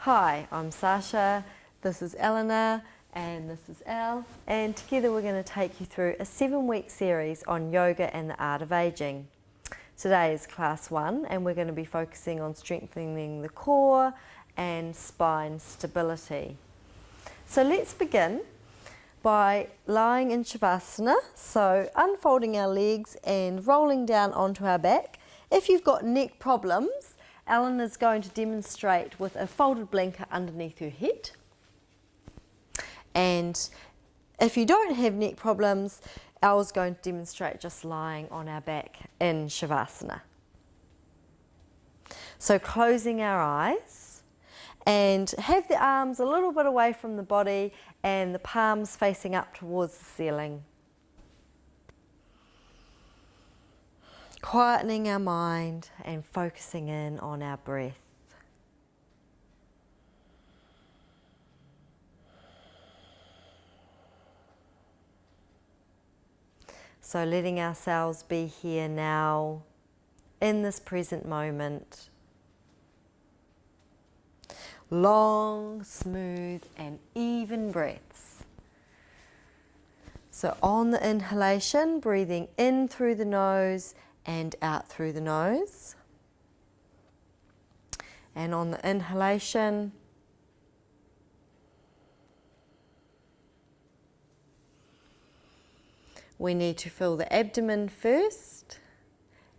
Hi, I'm Sasha, this is Eleanor, and this is Elle, and together we're going to take you through a 7-week series on yoga and the art of aging. Today is class 1 and we're going to be focusing on strengthening the core and spine stability. So let's begin by lying in Shavasana, so unfolding our legs and rolling down onto our back. If you've got neck problems, Ellen is going to demonstrate with a folded blanket underneath her head. And if you don't have neck problems, Elle's going to demonstrate just lying on our back in Shavasana. So closing our eyes and have the arms a little bit away from the body and the palms facing up towards the ceiling. Quietening our mind and focusing in on our breath. So letting ourselves be here now, in this present moment. Long, smooth and even breaths. So on the inhalation, breathing in through the nose and out through the nose. And on the inhalation, we need to fill the abdomen first,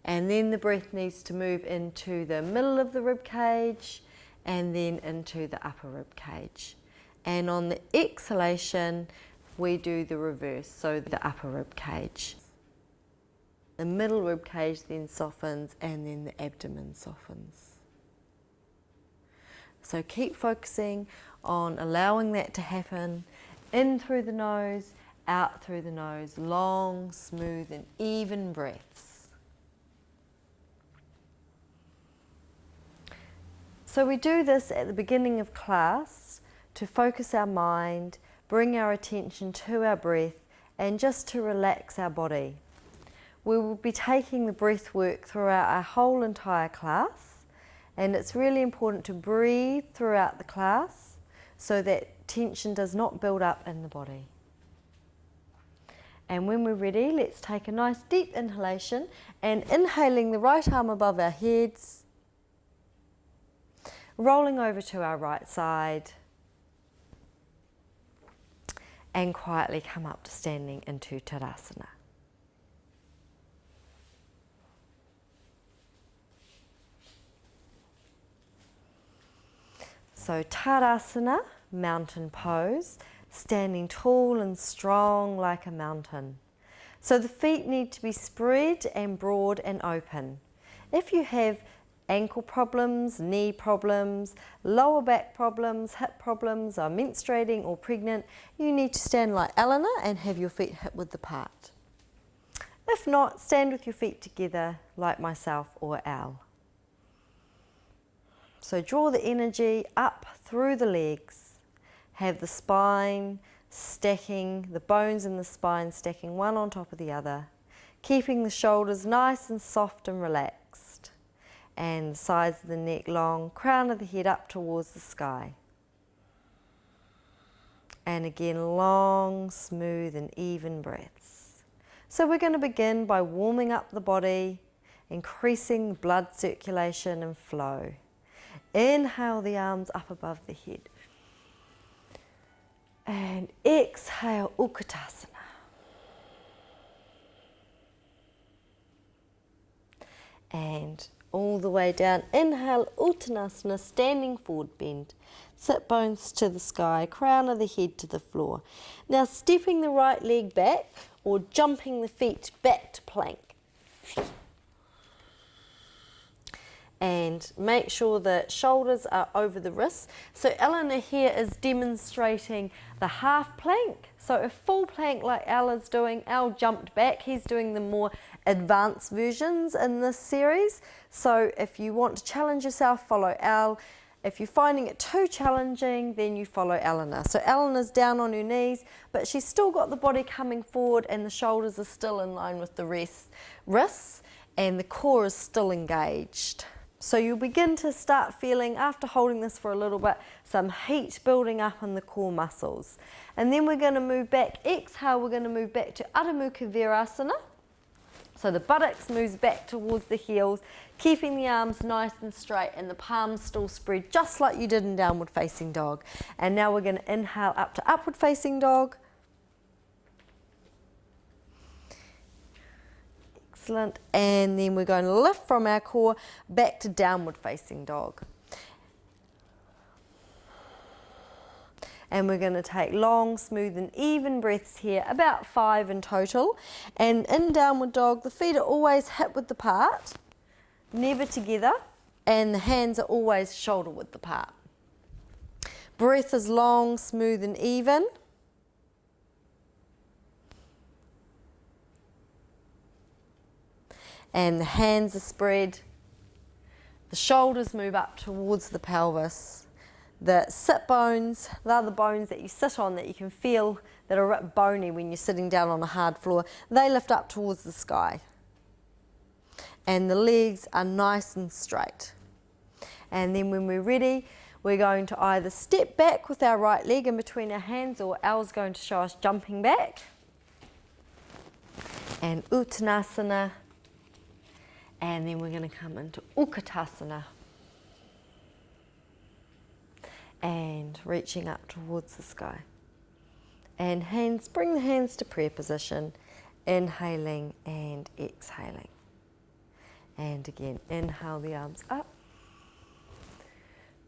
and then the breath needs to move into the middle of the rib cage and then into the upper rib cage. And on the exhalation, we do the reverse, so the upper rib cage. The middle rib cage then softens and then the abdomen softens. So keep focusing on allowing that to happen. In through the nose, out through the nose, long, smooth and even breaths. So we do this at the beginning of class to focus our mind, bring our attention to our breath and just to relax our body. We will be taking the breath work throughout our whole entire class, and it's really important to breathe throughout the class so that tension does not build up in the body. And when we're ready, let's take a nice deep inhalation and inhaling the right arm above our heads, rolling over to our right side and quietly come up to standing into Tadasana. So Tadasana, mountain pose, standing tall and strong like a mountain. So the feet need to be spread and broad and open. If you have ankle problems, knee problems, lower back problems, hip problems, are menstruating or pregnant, you need to stand like Eleanor and have your feet hip width apart. If not, stand with your feet together like myself or Elle. So draw the energy up through the legs. Have the spine stacking, the bones in the spine stacking one on top of the other. Keeping the shoulders nice and soft and relaxed. And the sides of the neck long, crown of the head up towards the sky. And again, long, smooth and even breaths. So we're going to begin by warming up the body, increasing blood circulation and flow. Inhale the arms up above the head. And exhale, Utkatasana. And all the way down, inhale, Uttanasana, standing forward bend. Sit bones to the sky, crown of the head to the floor. Now stepping the right leg back or jumping the feet back to plank. And make sure the shoulders are over the wrists. So Eleanor here is demonstrating the half plank. So a full plank like Elle is doing. Elle jumped back. He's doing the more advanced versions in this series. So if you want to challenge yourself, follow Elle. If you're finding it too challenging, then you follow Eleanor. So Eleanor's down on her knees, but she's still got the body coming forward and the shoulders are still in line with the wrists, and the core is still engaged. So you'll begin to start feeling, after holding this for a little bit, some heat building up in the core muscles. And then we're going to move back. Exhale, we're going to move back to Adho Mukha Virasana. So the buttocks moves back towards the heels, keeping the arms nice and straight and the palms still spread just like you did in downward facing dog. And now we're going to inhale up to upward facing dog. Excellent. And then we're going to lift from our core back to downward facing dog. And we're going to take long, smooth and even breaths here, about 5 in total. And in downward dog, the feet are always hip width apart, never together, and the hands are always shoulder width apart. Breath is long, smooth and even. And the hands are spread. The shoulders move up towards the pelvis. The sit bones, they're the bones that you sit on that you can feel that are a bit bony when you're sitting down on a hard floor. They lift up towards the sky. And the legs are nice and straight. And then when we're ready, we're going to either step back with our right leg in between our hands, or Al's going to show us jumping back. And Uttanasana. And then we're going to come into Utkatasana. And reaching up towards the sky. And hands, bring the hands to prayer position, inhaling and exhaling. And again, inhale the arms up.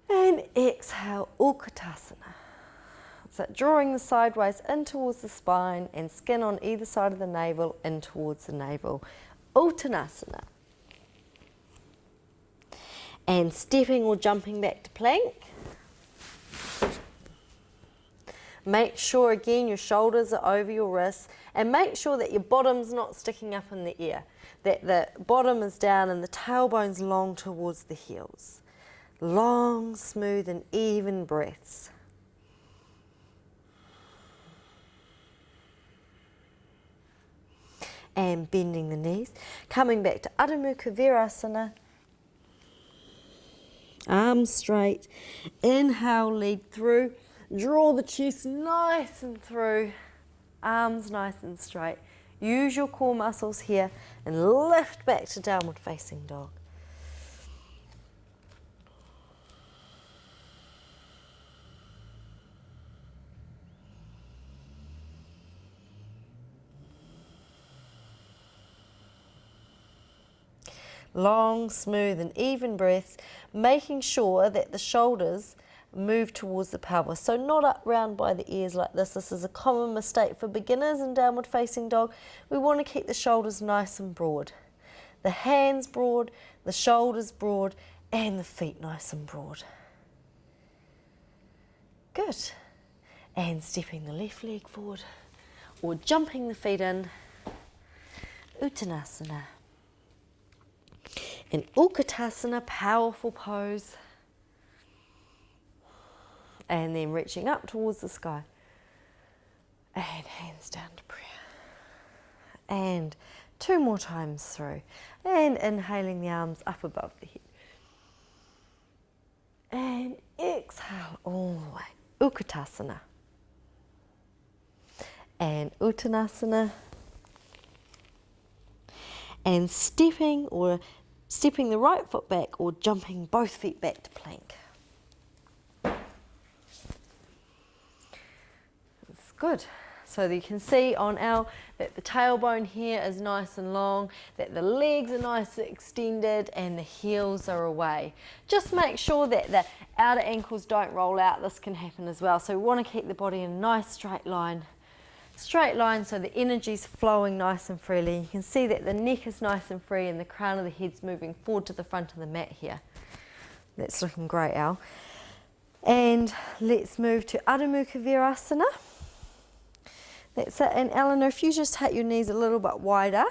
And exhale, Utkatasana. So drawing the sideways in towards the spine and skin on either side of the navel in towards the navel. Uttanasana. And stepping or jumping back to plank. Make sure again your shoulders are over your wrists, and make sure that your bottom's not sticking up in the air, that the bottom is down and the tailbone's long towards the heels. Long, smooth and even breaths. And bending the knees, coming back to Adho Mukha Virasana. Arms straight, inhale, lead through. Draw the chest nice and through, arms nice and straight. Use your core muscles here and lift back to downward facing dog. Long, smooth and even breaths, making sure that the shoulders move towards the pelvis. So not up round by the ears like this. This is a common mistake for beginners in downward facing dog. We want to keep the shoulders nice and broad. The hands broad, the shoulders broad, and the feet nice and broad. Good. And stepping the left leg forward or jumping the feet in. Uttanasana. And Utkatasana, powerful pose. And then reaching up towards the sky. And hands down to prayer. And 2 more times through. And inhaling the arms up above the head. And exhale all the way. Utkatasana. And Uttanasana. And stepping the right foot back or jumping both feet back to plank. Good. So that you can see on Al that the tailbone here is nice and long, that the legs are nice and extended and the heels are away. Just make sure that the outer ankles don't roll out. This can happen as well. So we want to keep the body in a nice straight line. Straight line so the energy's flowing nice and freely. You can see that the neck is nice and free and the crown of the head's moving forward to the front of the mat here. That's looking great, Al. And let's move to Adho Mukha Virasana. That's it. And Eleanor, if you just take your knees a little bit wider,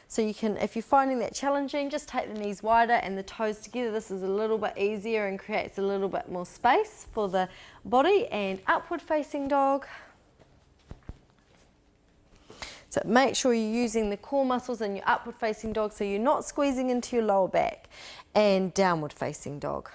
so you can, if you're finding that challenging, just take the knees wider and the toes together. This is a little bit easier and creates a little bit more space for the body. And upward facing dog. So make sure you're using the core muscles in your upward facing dog so you're not squeezing into your lower back. And downward facing dog.